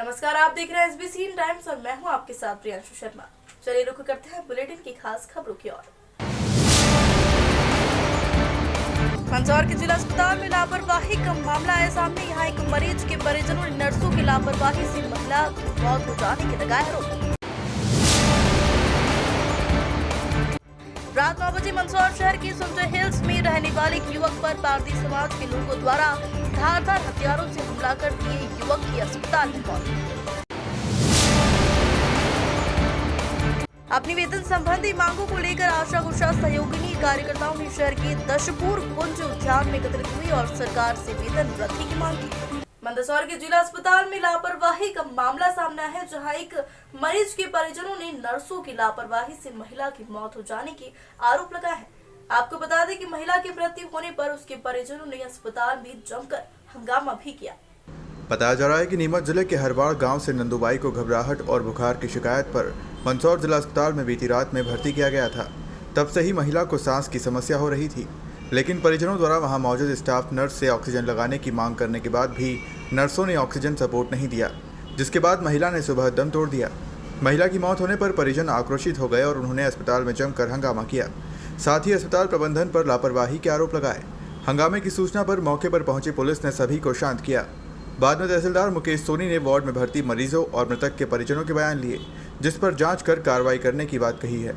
नमस्कार, आप देख रहे हैं SBC टाइम्स और मैं हूं आपके साथ प्रियांशु शर्मा। चलिए रुक करते हैं बुलेटिन की खास खबरों की ओर। मंदसौर के जिला अस्पताल में लापरवाही का मामला आया सामने। यहाँ एक मरीज के परिजनों ने नर्सों की लापरवाही से महिला की मौत हो जाने के लगाए आरोप। रात 9 बजे मंदसौर शहर की संजय हिल्स में रहने वाले एक युवक पर पारसी समाज के लोगों द्वारा धारदार हथियारों से हमला कर दिए युवक की अस्पताल में मौत। अपनी वेतन संबंधी मांगों को लेकर आशा कुशा सहयोगिनी कार्यकर्ताओं ने शहर के दशपुर कुंज उद्यान में एकत्रित हुई और सरकार से वेतन वृद्धि की मांग की। मंदसौर के जिला अस्पताल में लापरवाही का मामला सामने है, जहां एक मरीज के परिजनों ने नर्सों की लापरवाही से महिला की मौत हो जाने की आरोप लगाया है। आपको बता दें कि महिला की मृत्यु होने पर उसके परिजनों ने अस्पताल में जमकर हंगामा भी किया। बताया जा रहा है कि नीमच जिले के हरवाड़ गांव से नंदूबाई को घबराहट और बुखार की शिकायत पर मंदसौर जिला अस्पताल में बीती रात में भर्ती किया गया था। तब से ही महिला को सांस की समस्या हो रही थी, लेकिन परिजनों द्वारा वहां मौजूद स्टाफ नर्स से ऑक्सीजन लगाने की मांग करने के बाद भी नर्सों ने ऑक्सीजन सपोर्ट नहीं दिया, जिसके बाद महिला ने सुबह दम तोड़ दिया। महिला की मौत होने पर परिजन आक्रोशित हो गए और उन्होंने अस्पताल में जमकर हंगामा किया। साथ ही अस्पताल प्रबंधन पर लापरवाही के आरोप लगाए। हंगामे की सूचना पर मौके पर पहुंची पुलिस ने सभी को शांत किया। बाद में तहसीलदार मुकेश सोनी ने वार्ड में भर्ती मरीजों और मृतक के परिजनों के बयान लिए, जिस पर जांच कर कार्रवाई करने की बात कही है।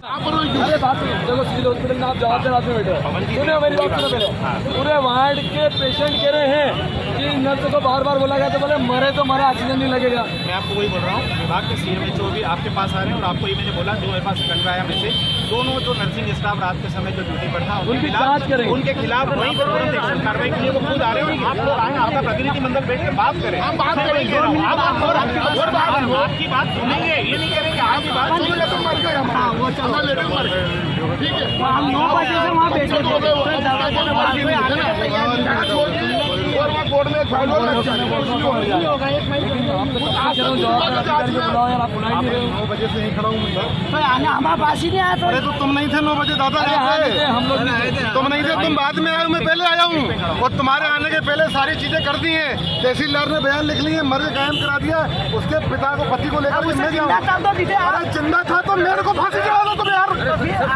देखो सिविल हॉस्पिटल में आप जवाबदार आदमी बैठे, सुने मेरी बात सुनो पहले। पूरे वार्ड के पेशेंट कह रहे हैं कि नर्स को बार बार बोला गया तो बोले मरे तो मरा, ऑक्सीजन नहीं लगेगा। मैं आपको वही बोल रहा हूँ, विभाग के CMHO भी आपके पास आ रहे हैं और आपको ये मैंने बोला जो मेरे पास सिकंदरा आया में से दोनों जो नर्सिंग स्टाफ रात के समय जो ड्यूटी पर था उनकी जांच करेंगे, उनके खिलाफ वहीं पर एक्शन कार्रवाई के लिए वो खुद आ रहे हैं। आप लोग आए, आपका प्रतिनिधि मंडल बैठ कर बात करें, आपकी बात सुनेंगे, ये नहीं करेंगे आपकी बात ठीक है। हम 9 बजे से वहाँ बैठे हमारे पास ही नहीं आया। अरे तो तुम नहीं थे 9 बजे दादा, हम लोग तुम नहीं थे, तुम बाद में आए, मैं पहले आया हूँ और तुम्हारे आने के पहले सारी चीजें कर दी हैं। तहसीलदार ने बयान लिख लिए, मर्ज कायम करा दिया, उसके पिता को पति को लेकर जिंदा था तो मेरे को फांसी चढ़ा दो तुम यार।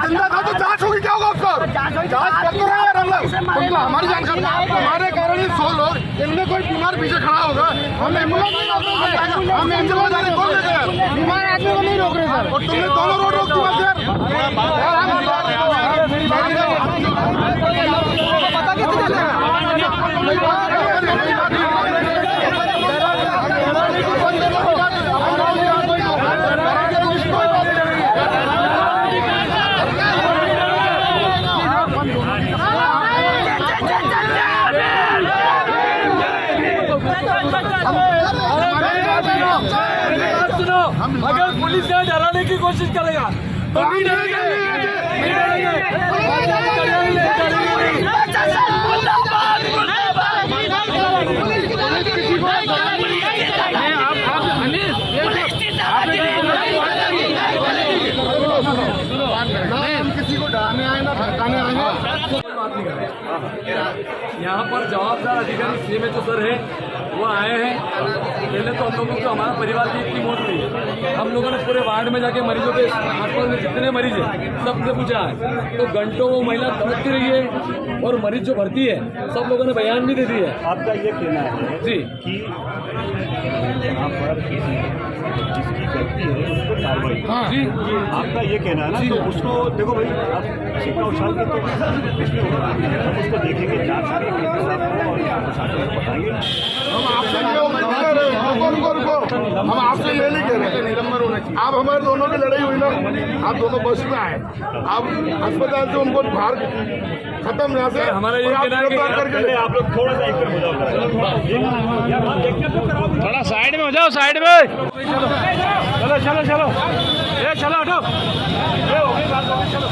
जिंदा था तो जांच होगी, क्या होगा उसका? जांच करते रहे यार हम लोग, हमारी जान हमारे कारण ही 100 लोग, इनमें कोई बीमार पीछे खड़ा होगा, हम एम्बुलेंस नहीं रोक रहे, हम एम्बुलेंस कौन लेके गए? बीमार आदमी को नहीं रोक रहे सर, और तुमने दोनों रोड रोक दिया सर। पता कितने अगर पुलिस ने डराने की कोशिश करेगा तो नहीं डरेंगे। किसी को डराने आए ना भड़काने आए, कोई बात नहीं करें। यहाँ पर जवाबदार अधिकारी CMHO सर है, वो आए हैं। पहले तो हम लोगों को हमारा परिवार की इतनी मौत हुई है, हम लोगों ने पूरे वार्ड में जाके मरीजों के आसपास में जितने मरीज हैं सबसे पूछा है, तो घंटों वो महिला तड़पती रही है और मरीज जो भर्ती है सब लोगों ने बयान भी दे दिया है। आपका ये कहना है जी कि यहाँ पर जिसकी गलती है उसको कार्रवाई, हाँ जी, आपका ये कहना है ना, तो उसको देखो भाई, आप 9 साल के तो उसको देखेंगे, जांच करेंगे और बताएंगे। हम आपसे ये नहीं कह रहे, आप हमारे दोनों की लड़ाई हुई ना, आप दोनों बस में आए, आप अस्पताल से उनको बाहर खत्म यहाँ से हमारा ये कहना है कि आप लोग थोड़ा सा एकदम हो जाओ, थोड़ा साइड में हो जाओ, साइड में चलो चलो चलो, ये चलो हटो, ये हो गई बात, चलो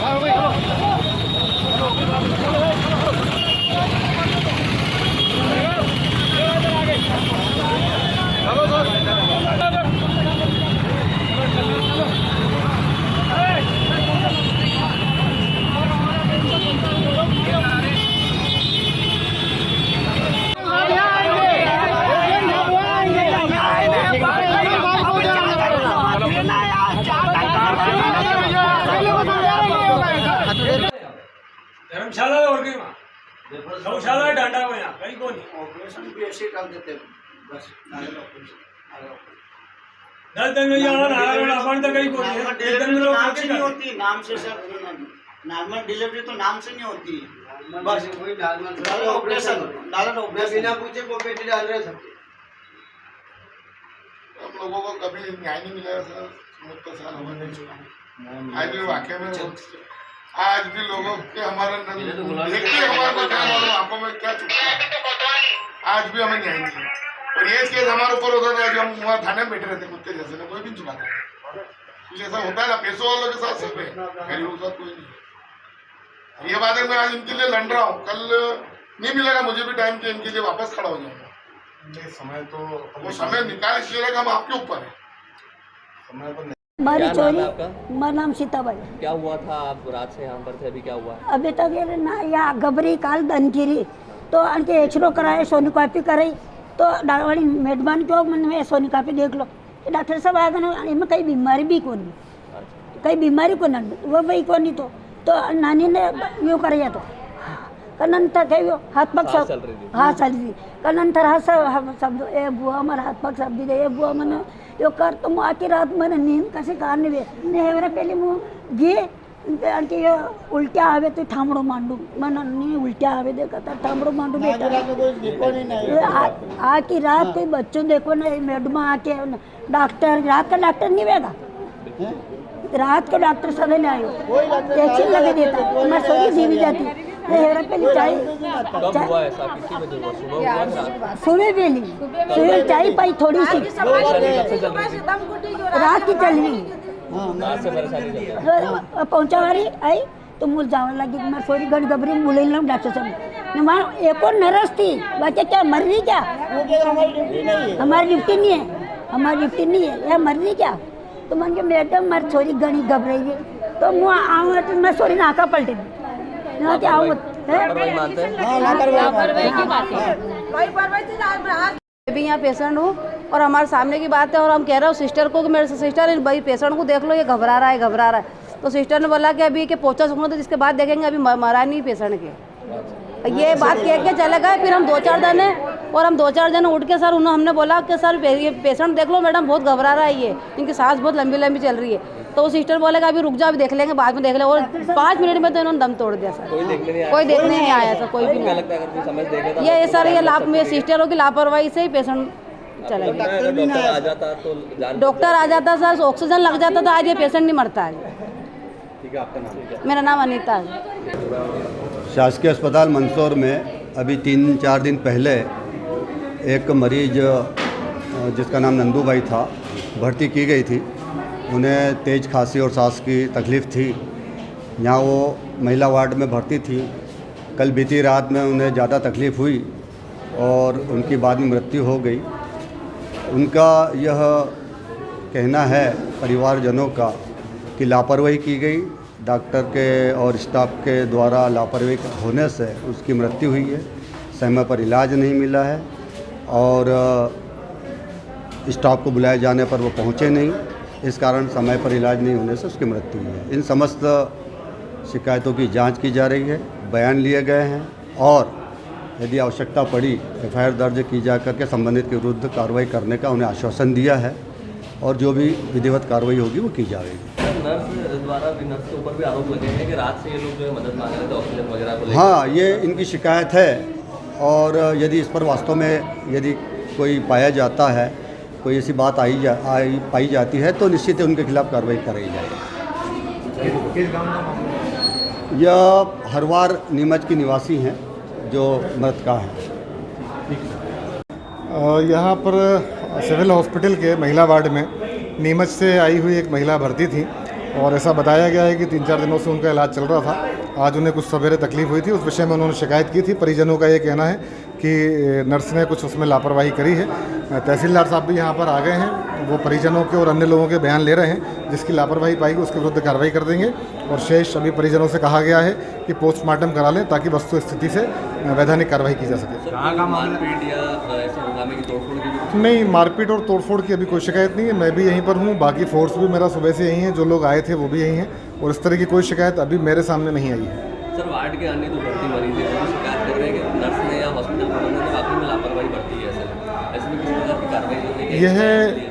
वैसे ही डाल देते बस नाले में नाम से नहीं होती, नाम से सर नॉर्मल डिलीवरी तो नाम से नहीं होती, बस वही नॉर्मल ऑपरेशन बिना पूछे वो बेटी डाल रहे सब। हम लोगों को कभी न्याय नहीं मिला सर, मुझको साल हो गए। आज भी वाकई में आज भी लोगों के हमारे आंखों में क्या चुपता है, आज भी हमें न्याय नहीं। और ये केस हमारे ऊपर होता था, जब हम वहाँ थाने में बैठे रहते कुत्ते जैसे ना, कोई भी चुका था। कुछ ऐसा होता है ना, पैसों वालों के साथ सब है, गरीबों के साथ कोई नहीं। ये बात है, मैं आज इनके लिए लड़ रहा हूँ, कल नहीं मिलेगा मुझे भी टाइम के इनके लिए वापस खड़ा हो जाऊंगा। समय तो वो समय निकाल इसलिए हम आपके ऊपर है, समय पर हमारी चोरी। मेरा नाम सीताबाई। क्या हुआ था, आप रात से यहाँ पर थे, अभी क्या हुआ? अभी तक ये ना यहाँ गबरी काल दनगिरी तो आणखी एक्सरो कराए, सोनोग्राफी कराई तो डॉक्टर मेडबान क्यों मैंने सोनोग्राफी देख लो, डॉक्टर साहब आगे ना इनमें कई बीमारी भी कौन, कई बीमारी को वो भाई कौन नहीं तो नानी ने यो कराया तो नंतर काही हातपाक सब हाँ चालली का नंतर हा सब ए बुआ हमारा हातपाक सब दे ए बुआ मैंने यो कर तो आखी रात मैंने नींद कसे कारने वे ने पहले मु गे आणखी उलट्या आवे तो थांबड़ो मांडू मन नी उलट्या आवे देखा था थांबड़ो मांडू बेटा आखी रात कोई बच्चों देखो ना मैडम आके डॉक्टर रात का डॉक्टर नहीं वेगा रात को डॉक्टर सवेरे आयो वैक्सीन लगे देता हमारी सोरी जीवी जाती पहले चाय कब हुआ ऐसा, कितनी बजे हुआ? सुबह हुआ रात? सुबह पहली सुबह चाय पाई थोड़ी सी रात की चल रही पहुंचा वाली आई तो मुझे जाने लगी मैं सोरी गड़ गबरी मुले डॉक्टर साहब वहाँ एक और नर्स थी, बच्चे क्या मर रही क्या? हमारी ड्यूटी नहीं है, हमारी ड्यूटी नहीं है, यह मर रही क्या? तो मन के मैडम मर छोरी घनी घबराई है तो मुँह आऊँ तो मैं सोरी नाका पलटे भी यहाँ पेशेंट हूँ और हमारे सामने की बात है और हम कह रहे हो सिस्टर को कि मेरे सिस्टर भाई पेशेंट को देख लो ये घबरा रहा है तो सिस्टर ने बोला कि अभी के पहुँचा सकूँ तो जिसके बाद देखेंगे, अभी मरा नहीं पेशेंट के। ये बात कह के चले गए। फिर हम 2-4 जने और हम 2-4 जने उठ के सर हमने बोला कि सर ये पेशेंट देख लो मैडम बहुत घबरा रहा है, ये इनकी सांस बहुत लंबी लंबी चल रही है। तो सिस्टर बोलेगा अभी रुक जाओ, अभी देख लेंगे, बाद में देख लेंगे। और 5 मिनट में तो इन्होंने दम तोड़ दिया सर। कोई देखने नहीं आया सर, कोई भी नहीं। ये सर ये सिस्टरों की लापरवाही से ही पेशेंट चला गया। डॉक्टर आ जाता सर, ऑक्सीजन लग जाता तो आज ये पेशेंट नहीं मरता है। मेरा नाम अनीता है। शासकीय अस्पताल मंदसौर में अभी 3-4 दिन पहले एक मरीज जिसका नाम नंदूबाई था भर्ती की गई थी। उन्हें तेज़ खांसी और सांस की तकलीफ़ थी। यहाँ वो महिला वार्ड में भर्ती थी। कल बीती रात में उन्हें ज़्यादा तकलीफ़ हुई और उनकी बाद में मृत्यु हो गई। उनका यह कहना है परिवारजनों का कि लापरवाही की गई, डॉक्टर के और स्टाफ के द्वारा लापरवाही होने से उसकी मृत्यु हुई है। समय पर इलाज नहीं मिला है और स्टाफ को बुलाए जाने पर वो पहुँचे नहीं, इस कारण समय पर इलाज नहीं होने से उसकी मृत्यु हुई है। इन समस्त शिकायतों की जांच की जा रही है, बयान लिए गए हैं और यदि आवश्यकता पड़ी एफआईआर दर्ज की जा करके संबंधित के विरुद्ध कार्रवाई करने का उन्हें आश्वासन दिया है और जो भी विधिवत कार्रवाई होगी वो की जाएगी। नर्स के ऊपर भी आरोप लगे हैं कि रात से ये लोग जो है मदद मांग रहे थे ऑक्सीजन वगैरह को लेकर। हाँ, ये इनकी शिकायत है और यदि इस पर वास्तव में यदि कोई पाया जाता है, कोई ऐसी बात पाई जाती है तो निश्चित ही उनके खिलाफ कार्रवाई कराई जाएगी। यह हरवार नीमच की निवासी हैं जो मृतका है। यहाँ पर सिविल हॉस्पिटल के महिला वार्ड में नीमच से आई हुई एक महिला भर्ती थी और ऐसा बताया गया है कि 3-4 दिनों से उनका इलाज चल रहा था। आज उन्हें कुछ सवेरे तकलीफ हुई थी, उस विषय में उन्होंने शिकायत की थी। परिजनों का ये कहना है कि नर्स ने कुछ उसमें लापरवाही करी है। तहसीलदार साहब भी यहाँ पर आ गए हैं, वो परिजनों के और अन्य लोगों के बयान ले रहे हैं। जिसकी लापरवाही पाएगी उसके विरुद्ध कार्रवाई कर देंगे और शेष सभी परिजनों से कहा गया है कि पोस्टमार्टम करा लें ताकि वस्तु स्थिति से वैधानिक कार्रवाई की जा सके। नहीं, मारपीट और तोड़फोड़ की अभी कोई शिकायत नहीं है। मैं भी यहीं पर हूँ, बाकी फोर्स भी मेरा सुबह से यहीं है, जो लोग आए थे वो भी यहीं हैं और इस तरह की कोई शिकायत अभी मेरे सामने नहीं आई है। सर, वार्ड के अन्य जो भर्ती मरीज हैं वो शिकायत कर रहे हैं कि नर्स ने या हॉस्पिटल प्रबंधन ने वाकई में लापरवाही बरती है। कार्रवाई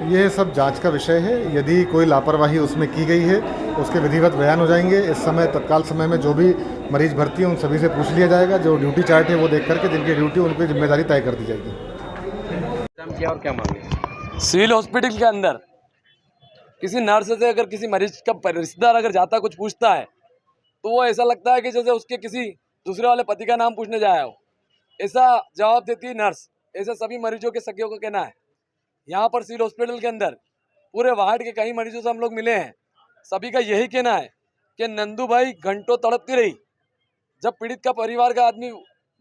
यह सब जांच का विषय है। यदि कोई लापरवाही उसमें की गई है उसके विधिवत बयान हो जाएंगे। इस समय तत्काल समय में जो भी मरीज भर्ती है उन सभी से पूछ लिया जाएगा। जो ड्यूटी चार्ट है वो देख करके जिनकी ड्यूटी उनकी जिम्मेदारी तय कर दी जाएगी। क्या और क्या मांगे? सिविल हॉस्पिटल के अंदर किसी नर्स से अगर किसी मरीज का रिश्तेदार अगर जाता कुछ पूछता है तो वो ऐसा लगता है कि जैसे उसके किसी दूसरे वाले पति का नाम पूछने जाया हो, ऐसा जवाब देती है नर्स। ऐसा सभी मरीजों के सखियों का कहना है। यहाँ पर सिविल हॉस्पिटल के अंदर पूरे वार्ड के कई मरीजों से हम लोग मिले हैं। सभी का यही कहना है कि नंदू भाई घंटों तड़पती रही। जब पीड़ित का परिवार का आदमी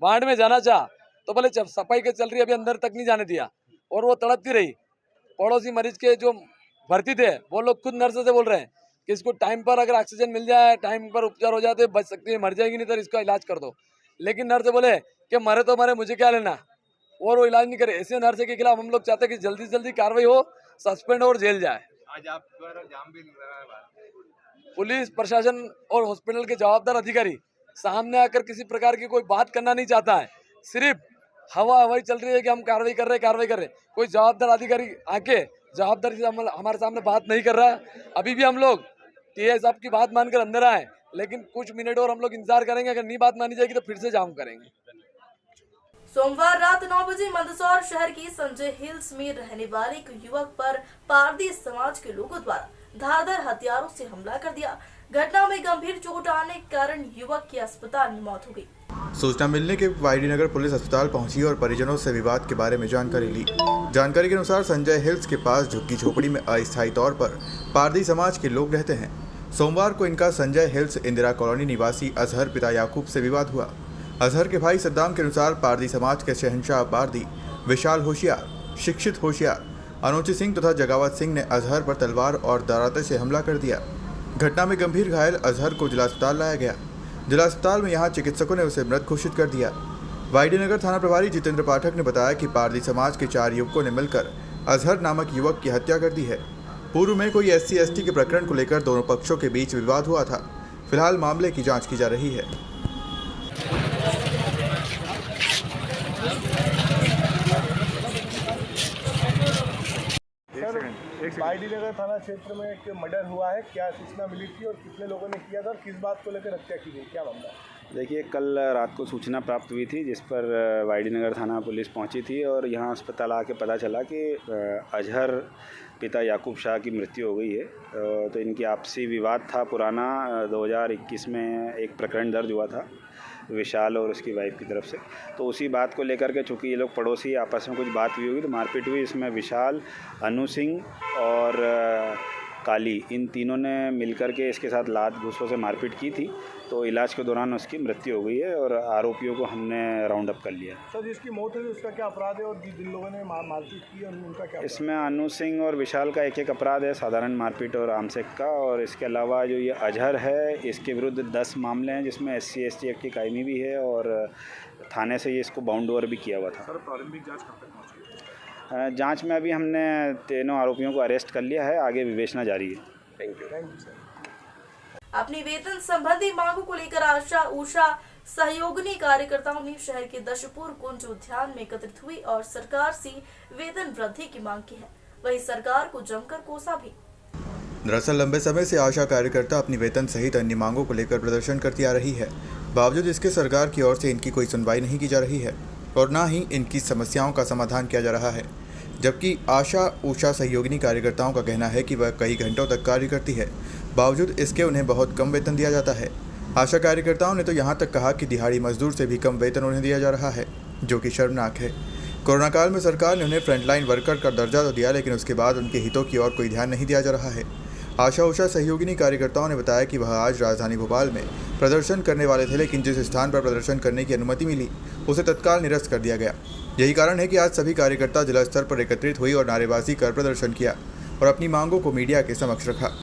वार्ड में जाना चाह तो बोले जब सफाई के चल रही अभी अंदर तक नहीं जाने दिया, और वो तड़पती रही। पड़ोसी मरीज के जो भर्ती थे वो लोग खुद नर्स से बोल रहे हैं कि इसको टाइम पर अगर ऑक्सीजन मिल जाए, टाइम पर उपचार हो जाते बच सकती है, मर जाएगी नहीं तो इसका इलाज कर दो। लेकिन नर्स बोले कि मरे तो मरे, मुझे क्या लेना, और वो इलाज नहीं करे। ऐसे नर्स के खिलाफ हम लोग चाहते हैं कि जल्दी से जल्दी कार्रवाई हो, सस्पेंड और जेल जाए। आज आप द्वारा जाम भी लगा है। पुलिस प्रशासन और हॉस्पिटल के जवाबदार अधिकारी सामने आकर किसी प्रकार की कोई बात करना नहीं चाहता है। सिर्फ हवाई चल रही है कि हम कार्रवाई कर रहे हैं। कोई जवाबदार अधिकारी आके जवाबदारी से हमारे सामने बात नहीं कर रहा है। अभी भी हम लोग टीआई साहब की बात मानकर अंदर आए, लेकिन कुछ मिनट और हम लोग इंतजार करेंगे। अगर नहीं बात मानी जाएगी तो फिर से जाम करेंगे। सोमवार रात 9 बजे मंदसौर शहर की संजय हिल्स में रहने वाले एक युवक पर पारदी समाज के लोगों द्वारा धारदार हथियारों से हमला कर दिया। घटना में गंभीर चोट आने के कारण युवक की अस्पताल में मौत हो गई। सूचना मिलने के वाईडी नगर पुलिस अस्पताल पहुंची और परिजनों से विवाद के बारे में जानकारी ली। जानकारी के अनुसार संजय हिल्स के पास झुग्गी झोपड़ी में अस्थायी तौर पर पारदी समाज के लोग रहते हैं। सोमवार को इनका संजय हिल्स इंदिरा कॉलोनी निवासी अजहर पिता याकूब से विवाद हुआ। अजहर के भाई सद्दाम के अनुसार पारदी समाज के शहंशाह पारदी विशाल होशियार, शिक्षित होशियार, अनुची सिंह तथा जगावत सिंह ने अजहर पर तलवार और दराते से हमला कर दिया। घटना में गंभीर घायल अजहर को जिला अस्पताल लाया गया। जिला अस्पताल में यहां चिकित्सकों ने उसे मृत घोषित कर दिया। वाईडी नगर थाना प्रभारी जितेंद्र पाठक ने बताया कि पारदी समाज के 4 युवकों ने मिलकर अजहर नामक युवक की हत्या कर दी है। पूर्व में कोई SC/ST के प्रकरण को लेकर दोनों पक्षों के बीच विवाद हुआ था। फिलहाल मामले की जांच की जा रही है। वाईडी नगर थाना क्षेत्र में एक मर्डर हुआ है, क्या सूचना मिली थी और कितने लोगों ने किया था और किस बात को लेकर हत्या की गई, क्या मामला? देखिए, कल रात को सूचना प्राप्त हुई थी जिस पर वाईडी नगर थाना पुलिस पहुंची थी और यहां अस्पताल आके पता चला कि अजहर पिता याकूब शाह की मृत्यु हो गई है। तो इनकी आपसी विवाद था पुराना। 2021 में एक प्रकरण दर्ज हुआ था विशाल और उसकी वाइफ की तरफ से। तो उसी बात को लेकर के चूँकि ये लोग पड़ोसी आपस में कुछ बात हुई होगी तो मारपीट हुई। इसमें विशाल, अनु सिंह और काली, इन तीनों ने मिलकर के इसके साथ लात घूसों से मारपीट की थी। तो इलाज के दौरान उसकी मृत्यु हो गई है और आरोपियों को हमने राउंड अप कर लिया। सर, जिसकी मौत हुई उसका क्या अपराध है और जिन लोगों ने मारपीट की और उनका क्या? इसमें अनु सिंह और विशाल का एक अपराध है, साधारण मारपीट और आमसेक का। और इसके अलावा जो ये अजहर है इसके विरुद्ध 10 मामले हैं जिसमें SC/ST एक्ट की कायमी भी है और थाने से ये इसको बाउंड ओवर भी किया हुआ था। सर, प्रारंभिक जाँच कहाँ तक पहुँची? जांच में अभी हमने तीनों आरोपियों को अरेस्ट कर लिया है, आगे विवेचना जारी है। Thank you sir. अपनी वेतन संबंधी मांगों को लेकर आशा उषा सहयोगिनी कार्यकर्ताओं ने शहर के दशपुर कुंज उद्यान में एकत्रित हुई और सरकार से वेतन वृद्धि की मांग की है। वहीं सरकार को जमकर कोसा भी। दरअसल लंबे समय से आशा कार्यकर्ता अपनी वेतन सहित अन्य मांगों को लेकर प्रदर्शन करती आ रही है। बावजूद इसके सरकार की ओर से इनकी कोई सुनवाई नहीं की जा रही है और न ही इनकी समस्याओं का समाधान किया जा रहा है। जबकि आशा उषा सहयोगिनी कार्यकर्ताओं का कहना है कि वह कई घंटों तक कार्य करती है, बावजूद इसके उन्हें बहुत कम वेतन दिया जाता है। आशा कार्यकर्ताओं ने तो यहाँ तक कहा कि दिहाड़ी मजदूर से भी कम वेतन उन्हें दिया जा रहा है, जो कि शर्मनाक है। कोरोना काल में सरकार ने उन्हें फ्रंटलाइन वर्कर का दर्जा तो दिया, लेकिन उसके बाद उनके हितों की ओर कोई ध्यान नहीं दिया जा रहा है। आशा उषा सहयोगिनी कार्यकर्ताओं ने बताया कि वह आज राजधानी भोपाल में प्रदर्शन करने वाले थे, लेकिन जिस स्थान पर प्रदर्शन करने की अनुमति मिली उसे तत्काल निरस्त कर दिया गया। यही कारण है कि आज सभी कार्यकर्ता जिला स्तर पर एकत्रित हुई और नारेबाजी कर प्रदर्शन किया और अपनी मांगों को मीडिया के समक्ष रखा।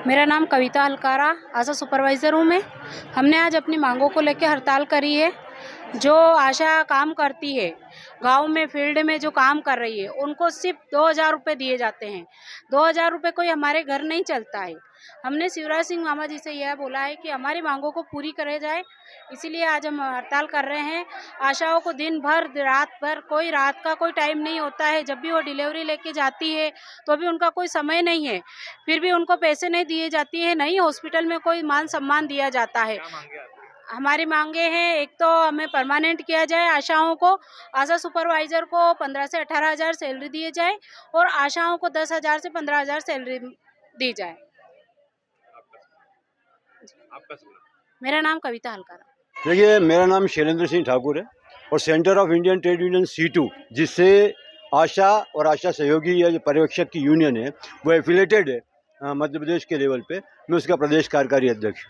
मेरा नाम कविता हलकारा, आशा सुपरवाइज़र हूँ मैं। हमने आज अपनी मांगों को लेकर हड़ताल करी है। जो आशा काम करती है गांव में, फील्ड में जो काम कर रही है, उनको सिर्फ 2000 रुपये दिए जाते हैं। 2000 रुपये कोई हमारे घर नहीं चलता है। हमने शिवराज सिंह मामा जी से यह बोला है कि हमारी मांगों को पूरी करे जाए, इसीलिए आज हम हड़ताल कर रहे हैं। आशाओं को दिन भर रात भर, कोई रात का कोई टाइम नहीं होता है। जब भी वो डिलीवरी लेके जाती है तो भी उनका कोई समय नहीं है, फिर भी उनको पैसे नहीं दिए जाती है, नहीं हॉस्पिटल में कोई मान सम्मान दिया जाता है। हमारी मांगे हैं, एक तो हमें परमानेंट किया जाए आशाओं को, आशा सुपरवाइज़र को 15 से 18,000 सैलरी दिए जाए और आशाओं को 10,000 से 15,000 सैलरी दी जाए। मेरा नाम कविता हलकारा। देखिए, मेरा नाम शैलेंद्र सिंह ठाकुर है और centre of Indian trade union C2, जिससे आशा और आशा सहयोगी या जो पर्यवेक्षक की यूनियन है वो एफिलेटेड है मध्य प्रदेश के लेवल पे। मैं उसका प्रदेश कार्यकारी अध्यक्ष।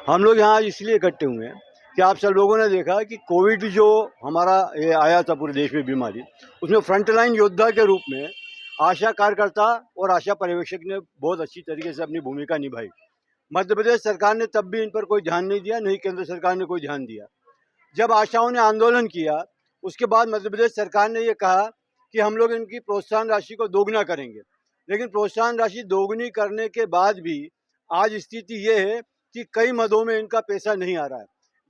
हम लोग यहाँ इसलिए इकट्ठे हुए हैं कि आप सब लोगों ने देखा कि कोविड जो हमारा ये आया था पूरे देश में बीमारी, उसमें फ्रंटलाइन योद्धा के रूप में आशा कार्यकर्ता और आशा पर्यवेक्षक ने बहुत अच्छी तरीके से अपनी भूमिका निभाई। मध्य प्रदेश सरकार ने तब भी इन पर कोई ध्यान नहीं दिया, नहीं केंद्र सरकार ने कोई ध्यान दिया। जब आशाओं ने आंदोलन किया उसके बाद मध्य प्रदेश सरकार ने ये कहा कि हम लोग इनकी प्रोत्साहन राशि को दोगुना करेंगे, लेकिन प्रोत्साहन राशि दोगुनी करने के बाद भी आज स्थिति ये है कि कई मदों में इनका पैसा नहीं आ रहा है।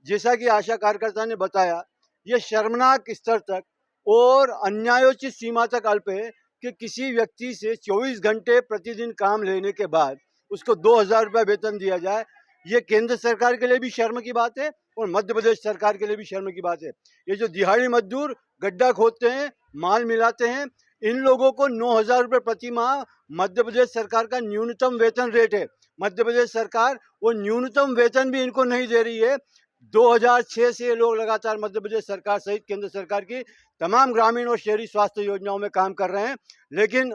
जैसा कि आशा कार्यकर्ता ने बताया, ये शर्मनाक स्तर तक और अन्यायोचित सीमा तक अल्प है कि किसी व्यक्ति से 24 घंटे प्रतिदिन काम लेने के बाद उसको 2000 रुपये वेतन दिया जाए। ये केंद्र सरकार के लिए भी शर्म की बात है और मध्य प्रदेश सरकार के लिए भी शर्म की बात है। ये जो दिहाड़ी मजदूर गड्ढा खोदते हैं, माल मिलाते हैं, इन लोगों को 9,000 रुपये प्रति माह मध्य प्रदेश सरकार का न्यूनतम वेतन रेट है। मध्य प्रदेश सरकार वो न्यूनतम वेतन भी इनको नहीं दे रही है। 2006 से ये लोग लगातार मध्य प्रदेश सरकार सहित केंद्र सरकार की तमाम ग्रामीण और शहरी स्वास्थ्य योजनाओं में काम कर रहे हैं, लेकिन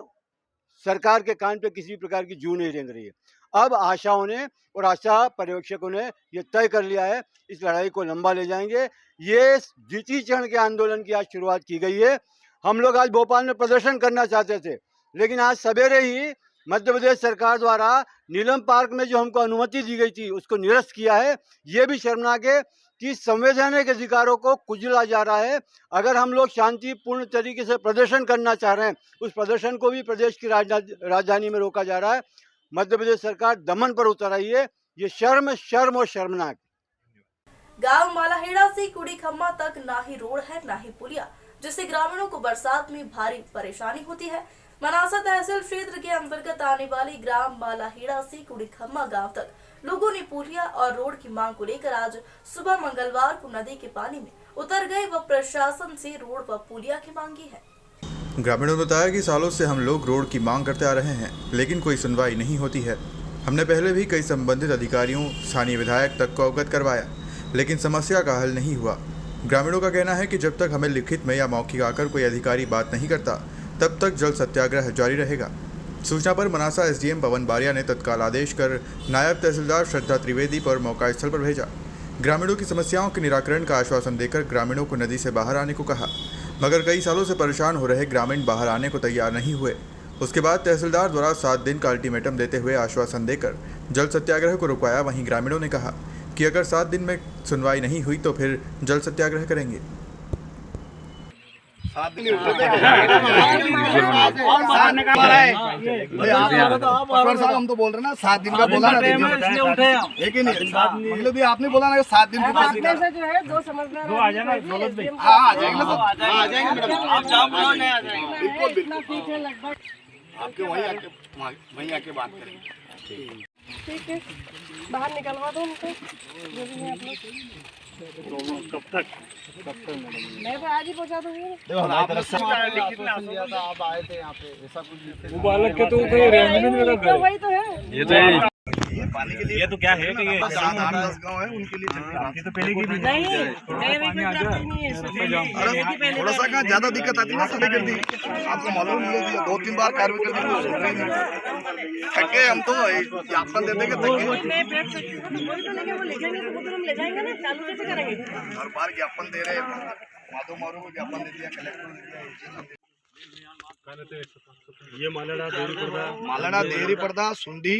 सरकार के कान पे किसी प्रकार की जू नहीं रेंग रही है। अब आशाओं ने और आशा पर्यवेक्षकों ने ये तय कर लिया है, इस लड़ाई को लंबा ले जाएंगे। ये द्वितीय चरण के आंदोलन की आज शुरुआत की गई है। हम लोग आज भोपाल में प्रदर्शन करना चाहते थे, लेकिन आज सवेरे ही मध्य प्रदेश सरकार द्वारा नीलम पार्क में जो हमको अनुमति दी गई थी उसको निरस्त किया है। ये भी शर्मनाक है कि संवैधानिक अधिकारों को कुचला जा रहा है। अगर हम लोग शांतिपूर्ण तरीके से प्रदर्शन करना चाह रहे हैं, उस प्रदर्शन को भी प्रदेश की राजधानी में रोका जा रहा है। मध्य प्रदेश सरकार दमन पर उतर आई है। ये शर्म और शर्मनाक। गांव मालाहेड़ा से कुड़ी खम्मा तक ना ही रोड है ना ही पुलिया, जिससे ग्रामीणों को बरसात में भारी परेशानी होती है। मनासा तहसील क्षेत्र के अंतर्गत आने वाली ग्राम मालाहेड़ा से कुड़ी खम्मा गाँव तक लोगों ने पुलिया और रोड की मांग को लेकर आज सुबह मंगलवार को नदी के पानी में उतर गए व प्रशासन से रोड व पुलिया की मांगी है। ग्रामीणों ने बताया कि सालों से हम लोग रोड की मांग करते आ रहे हैं, लेकिन कोई सुनवाई नहीं होती है। हमने पहले भी कई संबंधित अधिकारियों, स्थानीय विधायक तक को अवगत करवाया, लेकिन समस्या का हल नहीं हुआ। ग्रामीणों का कहना है कि जब तक हमें लिखित में या मौखिक आकर कोई अधिकारी बात नहीं करता, तब तक जल सत्याग्रह जारी रहेगा। सूचना पर मनासा SDM पवन बारिया ने तत्काल आदेश कर नायब तहसीलदार श्रद्धा त्रिवेदी पर मौका स्थल पर भेजा। ग्रामीणों की समस्याओं के निराकरण का आश्वासन देकर ग्रामीणों को नदी से बाहर आने को कहा, मगर कई सालों से परेशान हो रहे ग्रामीण बाहर आने को तैयार नहीं हुए। उसके बाद तहसीलदार द्वारा 7 दिन का अल्टीमेटम देते हुए आश्वासन देकर जल सत्याग्रह को रुकवाया। वहीं ग्रामीणों ने कहा कि अगर 7 दिन में सुनवाई नहीं हुई तो फिर जल सत्याग्रह करेंगे। 7 दिन हम तो बोल रहे ना 7 दिन का बोला ना, एक ही नहीं मतलब आपने बोला ना 7 दिन जो है दो समझदार आ जाएंगे मैडम, आप जहाँ बोलो नहीं आ जाएंगे। बिल्कुल आपके वहीं आके बात करेंगे। ठीक है, बाहर निकलवा दो उनको जो भी है अपने। कब तक मैं तो आज ही पहुंचा दूंगी। आप आए थे यहाँ पे, ऐसा कुछ वो बालक के तो कोई अरेंजमेंट में तो वही तो है। ये पानी के लिए ये तो क्या है कि ये 7-8-10 गाँव है उनके लिए तो पहले की नहीं थोड़ा सा कहाँ ज्यादा दिक्कत आती ना सभी कर दी। आपको मालूम है 2-3 बार कार्रवाई कर दी, थके हम तो ज्ञापन दे देंगे, हर बार ज्ञापन दे रहे हैं। माधो मारू को ज्ञापन दे दिया, कलेक्टर ने दिया। ये मालाडा देरी पड़ता सुंडी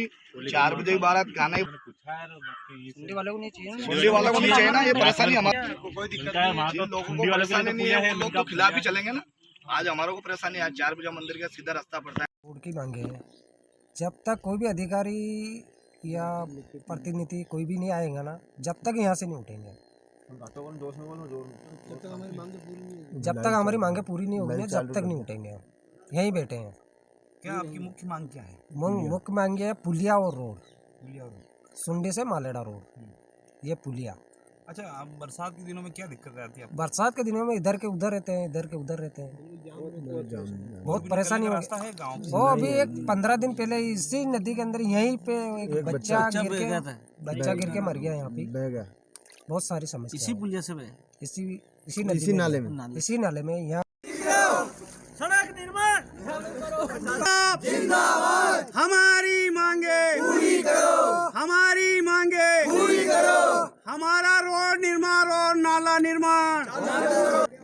4 बजे के बाद खाना सुंडी वालों को नहीं चाहिए ना। ये परेशानी हमारे कोई दिक्कत नहीं, जिन लोगों को परेशानी नहीं है वो लोग तो खिलाफ ही चलेंगे ना। आज हमारे को परेशानी है, 4 बजे मंदिर का सीधा रास्ता पड़ता है। रोड की मांगे है, जब तक कोई भी अधिकारी या प्रतिनिधि कोई भी नहीं आएगा ना, जब तक यहाँ से नहीं उठेंगे, जब तक हमारी मांगे पूरी नहीं होगी, जब तक नहीं उठेंगे। यहीं बैठे हैं। क्या आपकी मुख्य मांग क्या है? मुख्य मांग है पुलिया और रोड, सुंडी से मालेडा रोड, ये पुलिया। अच्छा, आप बरसात के दिनों में क्या दिक्कत रहती है? बरसात के दिनों में इधर के उधर रहते हैं, इधर के उधर रहते हैं, बहुत परेशानी हो रास्ता है गाँव से। वो अभी एक 15 दिन पहले इसी नदी के अंदर यहीं पे एक बच्चा गिर के मर गया। यहाँ पे बहुत सारी समस्या इसी पुलिया से, इसी नाले में यहाँ सड़क निर्माण जिंदाबाद, हमारी मांगे पूरी करो, हमारी मांगे पूरी करो। हमारा रोड निर्माण और नाला निर्माण,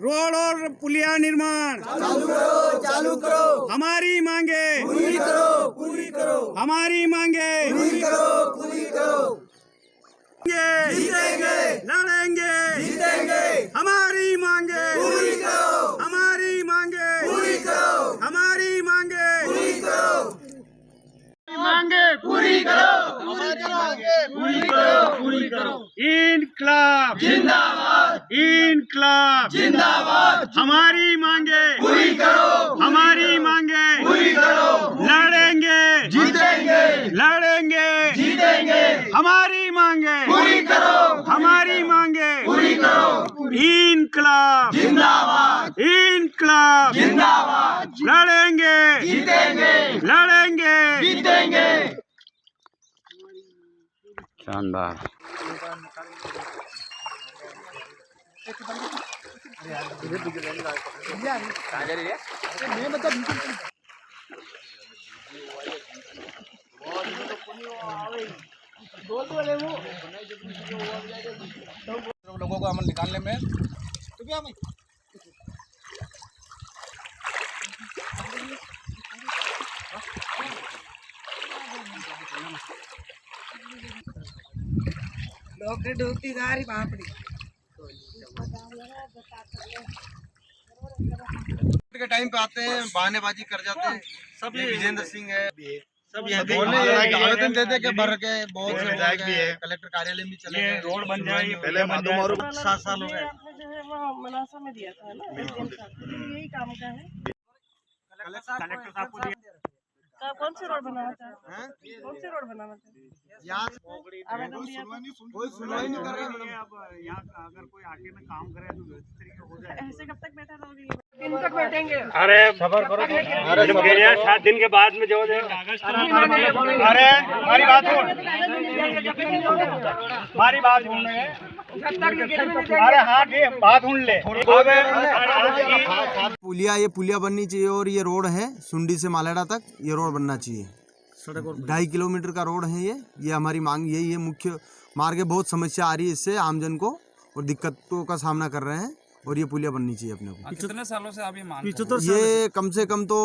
रोड और पुलिया निर्माण चालू करो। हमारी मांगे पूरी करो, हमारी मांगे पूरी करो। जीतेंगे, लड़ेंगे, जीतेंगे। हमारी मांगे पूरी करो, हमारी मांगे पूरी करो, हमारी मांगे पूरी करो, मांगे पूरी करो, हमारी मांगे पूरी करो। इनकलाब जिंदाबाद, इनकलाब जिंदाबाद। हमारी मांगे पूरी करो, हमारी मांगे पूरी करो। लड़ेंगे, जीतेंगे, लड़ेंगे, जीतेंगे। हमारी मांगे पूरी करो, हमारी मांगे पूरी करो। इनकलाब जिंदाबाद, इनकलाब जिंदाबाद। लड़ेंगे, जीतेंगे, लड़ेंगे, जीतेंगे। शानदार। लोगों को अमन निकालने में लोग डूबती जा रही बापड़ी के टाइम पे आते हैं, बहानेबाजी कर जाते हैं। सब ये विजेंद्र सिंह है, सब आवेदन देते के भर के बहुत से विधायक भी है, कलेक्टर कार्यालय में चले गए। रोड बन जाए पहले माधो मारू 7 साल हो गए। मनासा में दिया था ना, यही काम का है। कलेक्टर साहब को कौन से रोड बनाना था? कौन से रोड बनाना था? आवेदन दिया था, कोई सुनवाई नहीं कर रहा है। अब यहाँ अगर कोई आगे में काम करे तो इस तरीके हो जाए। ऐसे कब तक बैठा रहोगे? दिन तक बैठेंगे। अरे सबर करो, अरे 7 दिन के बाद में जो अरे हमारी बात सुन, हमारी बात सुन रहे हैं। अरे हाँ बात सुन ले। ये पुलिया बननी चाहिए और ये रोड है सुंडी से मालेडा तक, ये रोड बनना चाहिए। 2.5 किलोमीटर का रोड है ये हमारी मांग यही है। मुख्य मार्ग है, बहुत समस्या आ रही है इससे आमजन को और दिक्कतों का सामना कर रहे हैं और ये पुलिया बननी चाहिए अपने को। कितने सालों से आप ये मांग ये कम से कम तो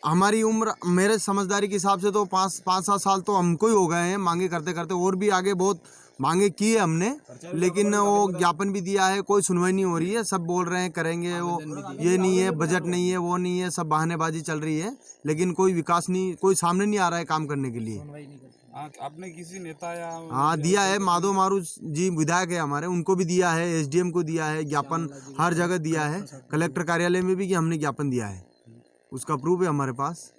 हमारी उम्र, मेरे समझदारी के हिसाब से तो 5-7 साल तो हमको ही हो गए हैं मांगे करते करते। और भी आगे बहुत मांगे की है हमने, लेकिन वो ज्ञापन भी दिया है, कोई सुनवाई नहीं हो रही है। सब बोल रहे हैं करेंगे, वो ये नहीं है, बजट नहीं है, वो नहीं है, सब बहानेबाजी चल रही है, लेकिन कोई विकास नहीं, कोई सामने नहीं आ रहा है काम करने के लिए। आपने किसी नेता या हाँ दिया है, माधो मारू जी विधायक है हमारे, उनको भी दिया है, SDM को दिया है ज्ञापन, हर जगह दिया है, कलेक्टर कार्यालय में भी कि हमने ज्ञापन दिया है, उसका प्रूफ है हमारे पास।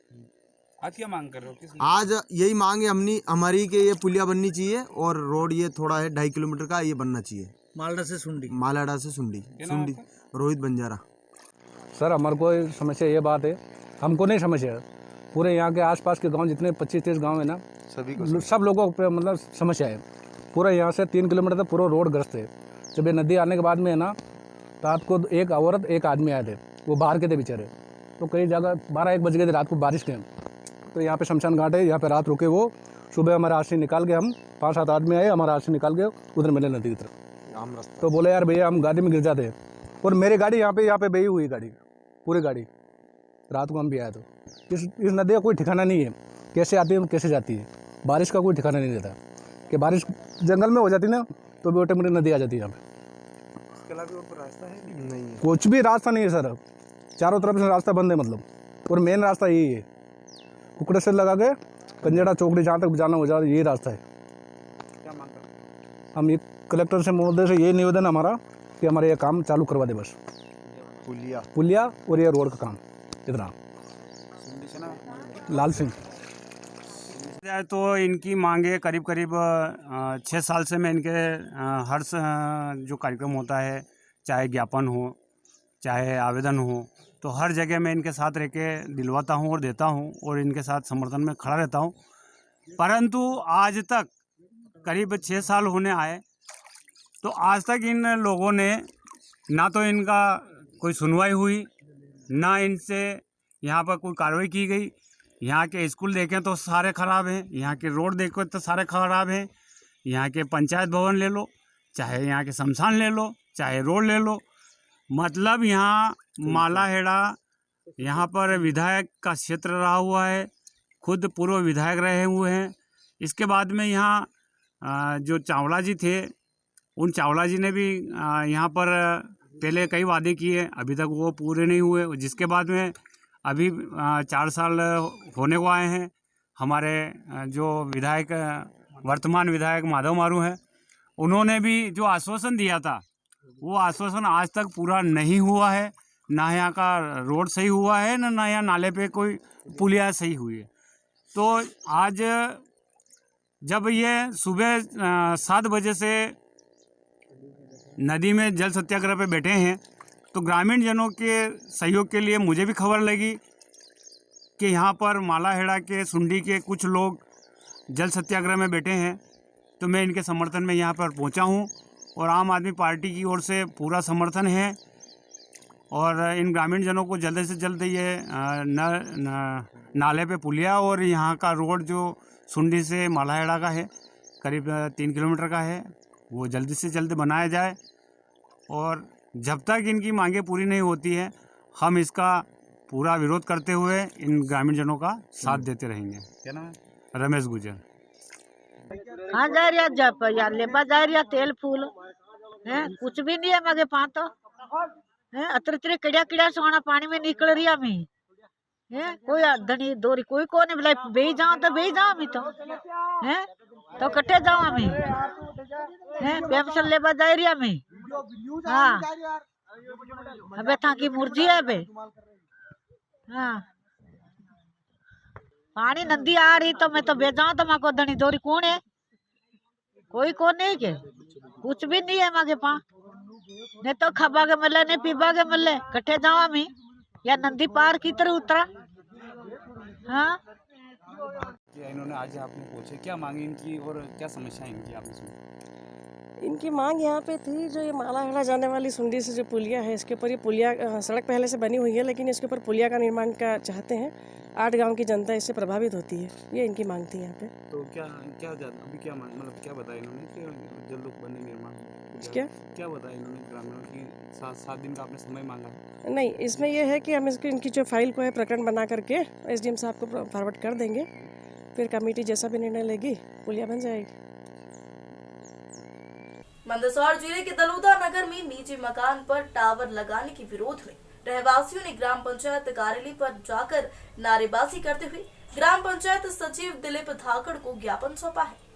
आज क्या मांग कर रहे हो? आज यही मांग है हमारी कि ये पुलिया बननी चाहिए और रोड ये थोड़ा है 2.5 किलोमीटर का, ये बनना चाहिए। मालेडा से सुंडी रोहित बंजारा। सर हमारे को समस्या ये बात है, हमको नहीं समस्या, पूरे यहाँ के आसपास के गांव जितने 25-30 गांव है ना, सब लोगों को मतलब समस्या है। पूरा यहाँ से 3 किलोमीटर तक पूरा रोड ग्रस्त है। जब ये नदी आने के बाद में है ना, रात को एक औरत एक आदमी आए थे, वो बाहर के थे बेचारे, तो कई जगह 12-1 बज गए थे रात को बारिश के, तो यहाँ पे शमशान घाट है, यहाँ पे रात रुके। वो सुबह हमारा आरसी निकाल के, हम 5-7 आदमी आए, हमारा आरसी निकाल के उधर मिले नदी की तरफ। तो बोले यार भैया हम गाड़ी में गिर जाते हैं, और मेरी गाड़ी यहाँ पे बही हुई गाड़ी, पूरी गाड़ी रात को हम भी आए तो इस नदी का कोई ठिकाना नहीं है, कैसे आती है कैसे जाती है। बारिश का कोई ठिकाना नहीं रहता कि बारिश जंगल में हो जाती ना तो भी ऑटोमेटिक नदी आ जाती है यहाँ पे। इसके अलावा और कोई रास्ता है नहीं? कुछ भी रास्ता नहीं है सर, चारों तरफ से रास्ता बंद है मतलब, और मेन रास्ता यही है कुकड़े से लगा के कंजेड़ा चौकड़ी जहाँ तक जाना हो जाए यही रास्ता है। क्या मांग करते? हम ये कलेक्टर से महोदय से ये निवेदन हमारा कि हमारे ये काम चालू करवा दे बस, पुलिया और ये रोड का काम इतना। लाल सिंह जाए तो इनकी मांगे करीब करीब 6 साल से मैं इनके हर जो कार्यक्रम होता है, चाहे ज्ञापन हो चाहे आवेदन हो, तो हर जगह मैं इनके साथ रह के दिलवाता हूँ और देता हूँ और इनके साथ समर्थन में खड़ा रहता हूँ। परंतु आज तक करीब 6 साल होने आए तो आज तक इन लोगों ने ना तो इनका कोई सुनवाई हुई, ना इनसे यहाँ पर कोई कार्रवाई की गई। यहाँ के स्कूल देखें तो सारे ख़राब हैं, यहाँ के रोड देखो तो सारे ख़राब हैं, यहाँ के पंचायत भवन ले लो, चाहे यहाँ के शमशान ले लो, चाहे रोड ले लो, मतलब यहाँ मालाहेड़ा यहाँ पर विधायक का क्षेत्र रहा हुआ है, खुद पूर्व विधायक रहे हुए हैं। इसके बाद में यहाँ जो चावला जी थे, उन चावला जी ने भी यहाँ पर पहले कई वादे किए, अभी तक वो पूरे नहीं हुए। जिसके बाद में अभी 4 साल होने को आए हैं। हमारे जो विधायक वर्तमान विधायक माधव मारू हैं, उन्होंने भी जो आश्वासन दिया था वो आश्वासन आज तक पूरा नहीं हुआ है। ना यहाँ का रोड सही हुआ है, ना यहाँ नाले पे कोई पुलिया सही हुई है। तो आज जब ये सुबह 7 बजे से नदी में जल सत्याग्रह पे बैठे हैं तो ग्रामीण जनों के सहयोग के लिए मुझे भी खबर लगी कि यहाँ पर मालाहेड़ा के सुंडी के कुछ लोग जल सत्याग्रह में बैठे हैं। तो मैं इनके समर्थन में यहाँ पर पहुँचा हूँ और आम आदमी पार्टी की ओर से पूरा समर्थन है और इन ग्रामीण जनों को जल्द से जल्द ये नाले पे पुलिया और यहाँ का रोड जो सुंडी से मालाहेड़ा का है करीब 3 किलोमीटर का है, वो जल्दी से जल्द बनाया जाए। और जब तक इनकी मांगें पूरी नहीं होती है हम इसका पूरा विरोध करते हुए इन ग्रामीण जनों का साथ देते रहेंगे। क्या नाम है? रमेश गुजर। हाँ जा रहा जब यार लेबा जा रहा तेल फूल है, कुछ भी नहीं है मगे पा तो है, अतर कड़िया कड़िया सोना पानी में निकल रही हमें है, कोई धनी दोरी कोई को नहीं बोला बे जाओ तो बे जाओ हमें तो है, तो कटे जाओ हमें है, पेंशन लेबा जा रही हमें। हाँ अबे था की मुर्जी है बे। हाँ पानी नदी आ रही तो मैं तो बे जाऊं तो माँ को धनी दोरी कौन है, कोई कौन नहीं के कुछ भी नहीं है मागे पा, नहीं तो खबा के मल्ले नहीं पीबा के मल्ले, कट्ठे जाओ हमें या नदी पार की तरह उतरा। हाँ इन्होंने आज आपने पूछे क्या मांगी इनकी और क्या समस्या है इनकी, आपने सुनी? इनकी मांग यहाँ पे थी जो ये मालाहेड़ा जाने वाली सुंडी से जो पुलिया है, इसके ऊपर ये पुलिया सड़क पहले से बनी हुई है लेकिन इसके ऊपर पुलिया का निर्माण का चाहते हैं। 8 गांव की जनता इससे प्रभावित होती है, ये इनकी मांग थी यहाँ पे। तो क्या क्या अभी क्या मतलब क्या बताया इन्होंने कि जब लोग बने निर्माण क्या बताया इन्होंने ग्रामीणों की 7 दिन का आपने समय मांगा है? नहीं, इसमें यह है कि हम इसकी इनकी जो फाइल को है प्रकरण बना करके SDM साहब को फॉरवर्ड कर देंगे, फिर कमेटी जैसा भी निर्णय लेगी पुलिया बन जाएगी। मंदसौर जिले के दलोदा नगर में निजी मकान पर टावर लगाने के विरोध में रहवासियों ने ग्राम पंचायत कार्यालय पर जाकर नारेबाजी करते हुए ग्राम पंचायत सचिव दिलीप धाकड़ को ज्ञापन सौंपा है।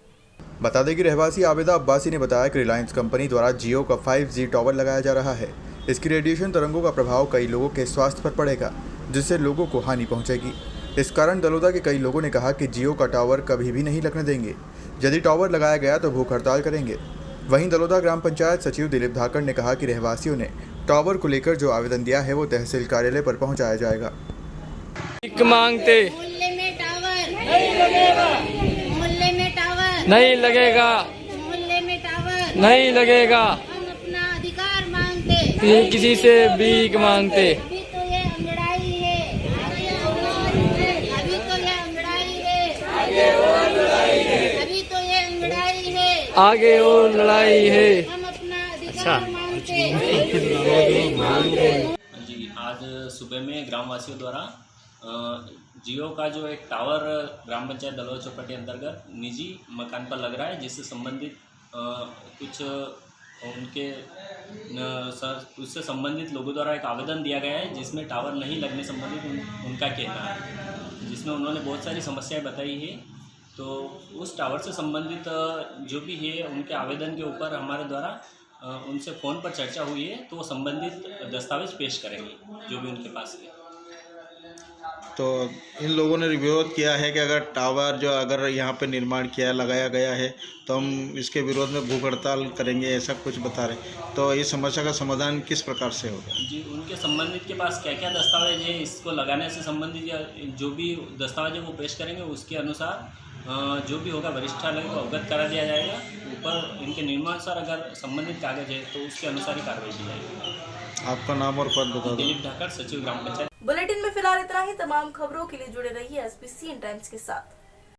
बता दें कि रहवासी आबिदा अब्बासी ने बताया कि रिलायंस कंपनी द्वारा जियो का 5G टावर लगाया जा रहा है। इसकी रेडिएशन तरंगों का प्रभाव कई लोगों के स्वास्थ्य पर पड़ेगा, जिससे लोगों को हानि पहुंचेगी। इस कारण दलोदा के कई लोगों ने कहा कि जियो का टावर कभी भी नहीं लगने देंगे, यदि टावर लगाया गया तो भूख हड़ताल करेंगे। वहीं दलोदा ग्राम पंचायत सचिव दिलीप धाकड़ ने कहा कि रहवासियों ने टावर को लेकर जो आवेदन दिया है वो तहसील कार्यालय पर पहुंचाया जाएगा। मांगते मोहल्ले में टावर नहीं लगेगा, मोहल्ले में टावर नहीं लगेगा, मोहल्ले में टावर नहीं लगेगा। हम अपना अधिकार मांगते, किसी से भीख मांगते। अभी तो ये अंगड़ाई है, अभी तो ये अंगड़ाई है, आगे और लड़ाई है, अभी तो ये अंगड़ाई है, आगे और लड़ाई है। हम अपना अधिकार मांगते। जी आज सुबह में ग्रामवासियों द्वारा जियो का जो एक टावर ग्राम पंचायत दलवा चौपटी अंतर्गत निजी मकान पर लग रहा है, जिससे संबंधित कुछ उनके उससे संबंधित लोगों द्वारा एक आवेदन दिया गया है, जिसमें टावर नहीं लगने संबंधित उनका कहना है, जिसमें उन्होंने बहुत सारी समस्याएं बताई है। तो उस टावर से संबंधित जो भी है उनके आवेदन के ऊपर हमारे द्वारा उनसे फ़ोन पर चर्चा हुई है, तो वो संबंधित दस्तावेज पेश करेंगे जो भी उनके पास है। तो इन लोगों ने विरोध किया है कि अगर टावर जो अगर यहाँ पे निर्माण किया लगाया गया है तो हम इसके विरोध में भूख हड़ताल करेंगे, ऐसा कुछ बता रहे। तो इस समस्या का समाधान किस प्रकार से होगा? जी, उनके संबंधित के पास क्या क्या दस्तावेज है इसको लगाने से संबंधित या जो भी दस्तावेज है वो पेश करेंगे, उसके अनुसार जो भी होगा वरिष्ठालय को अवगत करा दिया जाएगा। ऊपर इनके नियमानुसार अगर संबंधित कागज है तो उसके अनुसार ही कार्रवाई की जाएगी। आपका नाम और पद बता दो। दिलीप ढाकर, सचिव ग्राम पंचायत। बुलेटिन में फिलहाल इतना ही। तमाम खबरों के लिए जुड़े रहिए SBCN टाइम्स के साथ।